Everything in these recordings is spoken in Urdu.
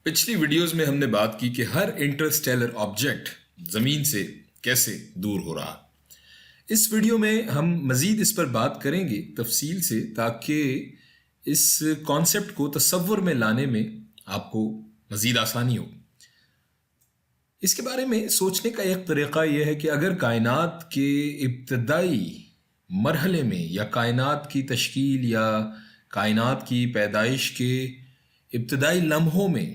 پچھلی ویڈیوز میں ہم نے بات کی کہ ہر انٹرسٹیلر آبجیکٹ زمین سے کیسے دور ہو رہا۔ اس ویڈیو میں ہم مزید اس پر بات کریں گے تفصیل سے، تاکہ اس کانسیپٹ کو تصور میں لانے میں آپ کو مزید آسانی ہو۔ اس کے بارے میں سوچنے کا ایک طریقہ یہ ہے کہ اگر کائنات کے ابتدائی مرحلے میں یا کائنات کی تشکیل یا کائنات کی پیدائش کے ابتدائی لمحوں میں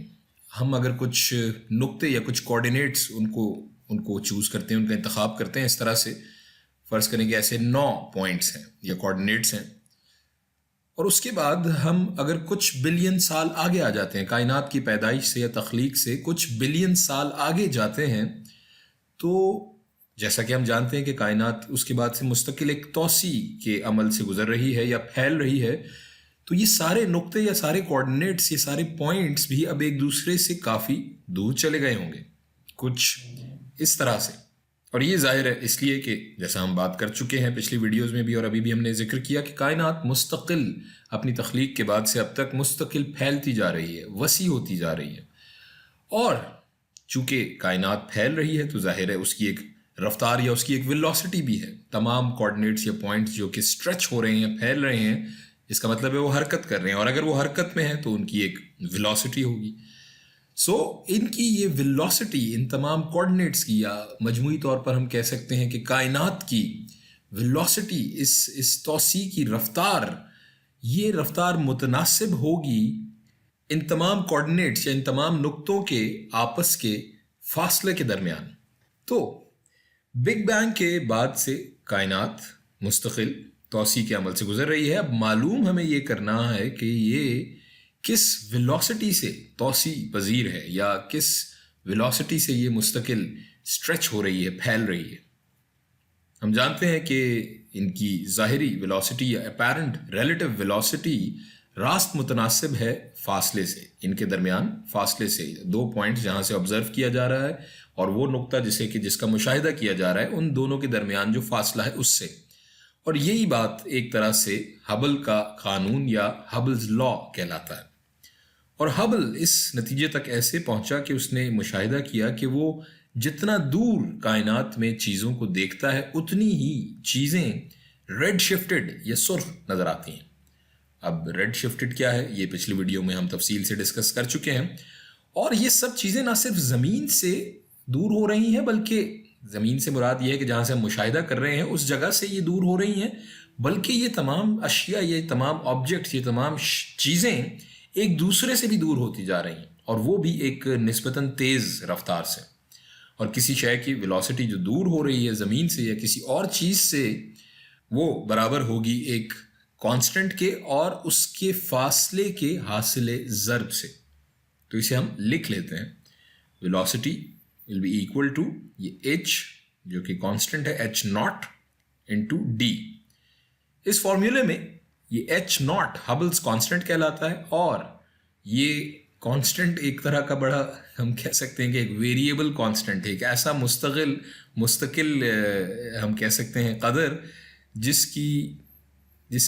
ہم اگر کچھ نقطے یا کچھ کوآرڈینیٹس ان کو چوز کرتے ہیں، ان کا انتخاب کرتے ہیں، اس طرح سے فرض کریں کہ ایسے 9 پوائنٹس ہیں یا کوآرڈینیٹس ہیں، اور اس کے بعد ہم اگر کچھ بلین سال آگے آ جاتے ہیں، کائنات کی پیدائش سے یا تخلیق سے کچھ بلین سال آگے جاتے ہیں، تو جیسا کہ ہم جانتے ہیں کہ کائنات اس کے بعد سے مستقل ایک توسیع کے عمل سے گزر رہی ہے یا پھیل رہی ہے، تو یہ سارے نقطے یا سارے کوآرڈینیٹس، یہ سارے پوائنٹس بھی اب ایک دوسرے سے کافی دور چلے گئے ہوں گے، کچھ اس طرح سے۔ اور یہ ظاہر ہے اس لیے کہ جیسا ہم بات کر چکے ہیں پچھلی ویڈیوز میں بھی اور ابھی بھی ہم نے ذکر کیا کہ کائنات مستقل اپنی تخلیق کے بعد سے اب تک مستقل پھیلتی جا رہی ہے، وسیع ہوتی جا رہی ہے، اور چونکہ کائنات پھیل رہی ہے تو ظاہر ہے اس کی ایک رفتار یا اس کی ایک ویلوسٹی بھی ہے۔ تمام کوآرڈینیٹس یا پوائنٹس جو کہ اسٹریچ ہو رہے ہیں یا پھیل رہے ہیں، اس کا مطلب ہے وہ حرکت کر رہے ہیں، اور اگر وہ حرکت میں ہیں تو ان کی ایک ویلوسٹی ہوگی۔ ان کی یہ ویلوسٹی، ان تمام کوآرڈینیٹس کی، یا مجموعی طور پر ہم کہہ سکتے ہیں کہ کائنات کی ویلوسٹی، اس توسیع کی رفتار، یہ رفتار متناسب ہوگی ان تمام کوآرڈینیٹس یا ان تمام نقطوں کے آپس کے فاصلے کے درمیان۔ تو بگ بینگ کے بعد سے کائنات مستقل توسیع کے عمل سے گزر رہی ہے۔ اب معلوم ہمیں یہ کرنا ہے کہ یہ کس ویلوسٹی سے توسیع پذیر ہے، یا کس ویلوسٹی سے یہ مستقل اسٹریچ ہو رہی ہے، پھیل رہی ہے۔ ہم جانتے ہیں کہ ان کی ظاہری ویلوسٹی یا اپیرنٹ ریلیٹیو ویلوسٹی راست متناسب ہے فاصلے سے، ان کے درمیان فاصلے سے، 2 پوائنٹس جہاں سے آبزرو کیا جا رہا ہے اور وہ نقطہ جس کا مشاہدہ کیا جا رہا ہے، ان دونوں کے درمیان جو فاصلہ ہے اس سے۔ اور یہی بات ایک طرح سے ہبل کا قانون یا ہبلز لا کہلاتا ہے۔ اور ہبل اس نتیجے تک ایسے پہنچا کہ اس نے مشاہدہ کیا کہ وہ جتنا دور کائنات میں چیزوں کو دیکھتا ہے، اتنی ہی چیزیں ریڈ شفٹڈ یا سرخ نظر آتی ہیں۔ اب ریڈ شفٹڈ کیا ہے، یہ پچھلی ویڈیو میں ہم تفصیل سے ڈسکس کر چکے ہیں۔ اور یہ سب چیزیں نہ صرف زمین سے دور ہو رہی ہیں، بلکہ زمین سے مراد یہ ہے کہ جہاں سے ہم مشاہدہ کر رہے ہیں اس جگہ سے یہ دور ہو رہی ہیں، بلکہ یہ تمام اشیاء، یہ تمام آبجیکٹس، یہ تمام چیزیں ایک دوسرے سے بھی دور ہوتی جا رہی ہیں، اور وہ بھی ایک نسبتاً تیز رفتار سے۔ اور کسی شے کی ویلوسٹی جو دور ہو رہی ہے زمین سے یا کسی اور چیز سے، وہ برابر ہوگی ایک کانسٹنٹ کے اور اس کے فاصلے کے حاصل ضرب سے۔ تو اسے ہم لکھ لیتے ہیں، velocity will be equal to یہ h جو کہ کانسٹنٹ ہے h0 into d۔ اس فارمولے میں یہ h0 ہبلز کانسٹنٹ کہلاتا ہے، اور یہ کانسٹنٹ ایک طرح کا بڑا ہم کہہ سکتے ہیں کہ ایک ویریبل کانسٹنٹ ہے، ایک ایسا مستقل ہم کہہ سکتے ہیں قدر جس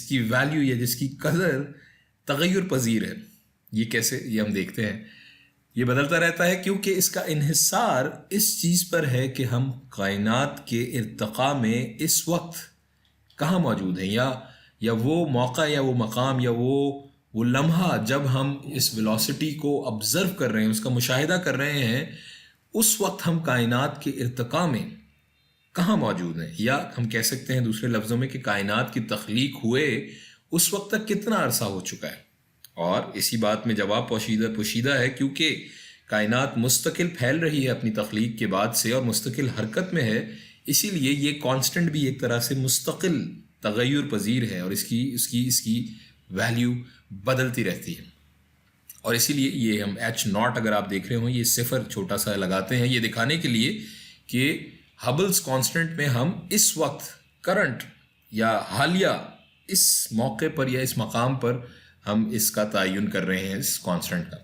کی ویلیو یا جس کی قدر تغیر پذیر ہے۔ یہ کیسے، یہ ہم دیکھتے ہیں، یہ بدلتا رہتا ہے، کیونکہ اس کا انحصار اس چیز پر ہے کہ ہم کائنات کے ارتقاء میں اس وقت کہاں موجود ہیں، یا وہ موقع یا وہ مقام یا وہ لمحہ جب ہم اس ویلوسٹی کو آبزرو کر رہے ہیں، اس کا مشاہدہ کر رہے ہیں، اس وقت ہم کائنات کے ارتقاء میں کہاں موجود ہیں، یا ہم کہہ سکتے ہیں دوسرے لفظوں میں کہ کائنات کی تخلیق ہوئے اس وقت تک کتنا عرصہ ہو چکا ہے۔ اور اسی بات میں جواب پوشیدہ ہے، کیونکہ کائنات مستقل پھیل رہی ہے اپنی تخلیق کے بعد سے اور مستقل حرکت میں ہے، اسی لیے یہ کانسٹنٹ بھی ایک طرح سے مستقل تغیر پذیر ہے، اور اس کی ویلیو بدلتی رہتی ہے۔ اور اسی لیے یہ ہم h0 اگر آپ دیکھ رہے ہوں، یہ صفر چھوٹا سا لگاتے ہیں، یہ دکھانے کے لیے کہ ہبلز کانسٹنٹ میں ہم اس وقت کرنٹ یا حالیہ اس موقع پر یا اس مقام پر ہم اس کا تعین کر رہے ہیں، اس کانسٹنٹ کا۔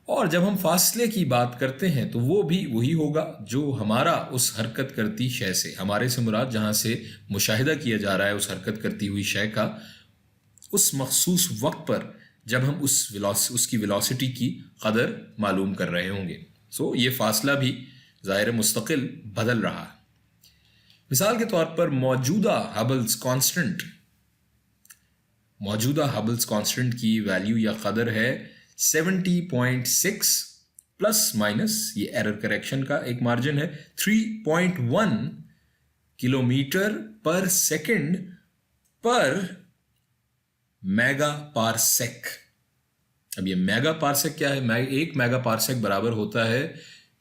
اور جب ہم فاصلے کی بات کرتے ہیں تو وہ بھی وہی ہوگا جو ہمارا اس حرکت کرتی شے سے، ہمارے سے مراد جہاں سے مشاہدہ کیا جا رہا ہے اس حرکت کرتی ہوئی شے کا، اس مخصوص وقت پر جب ہم اس کی ویلوسٹی کی قدر معلوم کر رہے ہوں گے. سو یہ فاصلہ بھی ظاہر مستقل بدل رہا ہے. مثال کے طور پر موجودہ ہبلز کانسٹنٹ کی ویلیو یا قدر ہے 70.6 پلس مائنس، یہ ایرر کریکشن کا ایک مارجن ہے، 3.1 کلومیٹر پر سیکنڈ پر میگا پارسیک. اب یہ میگا پارسیک کیا ہے؟ ایک میگا پارسیک برابر ہوتا ہے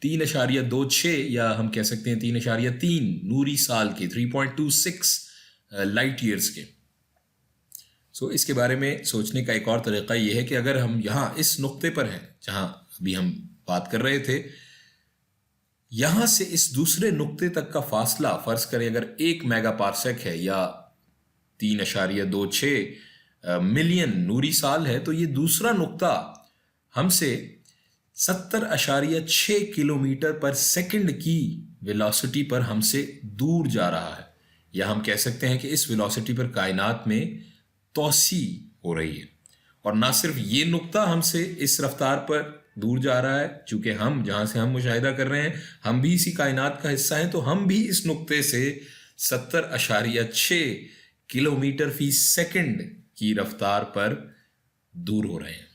3.26 یا ہم کہہ سکتے ہیں 3.3 نوری سال کے، 3.26 لائٹ ایئرز کے. سو اس کے بارے میں سوچنے کا ایک اور طریقہ یہ ہے کہ اگر ہم یہاں اس نقطے پر ہیں جہاں ابھی ہم بات کر رہے تھے، یہاں سے اس دوسرے نقطے تک کا فاصلہ فرض کریں اگر 1 میگا پارسیک ہے یا 3.26 ملین نوری سال ہے، تو یہ دوسرا نقطہ ہم سے 70.6 کلومیٹر پر سیکنڈ کی ویلوسٹی پر ہم سے دور جا رہا ہے. یا ہم کہہ سکتے ہیں کہ اس ویلوسٹی پر کائنات میں توسیع ہو رہی ہے. اور نہ صرف یہ نقطہ ہم سے اس رفتار پر دور جا رہا ہے، چونکہ ہم جہاں سے ہم مشاہدہ کر رہے ہیں ہم بھی اسی کائنات کا حصہ ہیں، تو ہم بھی اس نقطے سے 70.6 کلومیٹر فی سیکنڈ کی رفتار پر دور ہو رہے ہیں.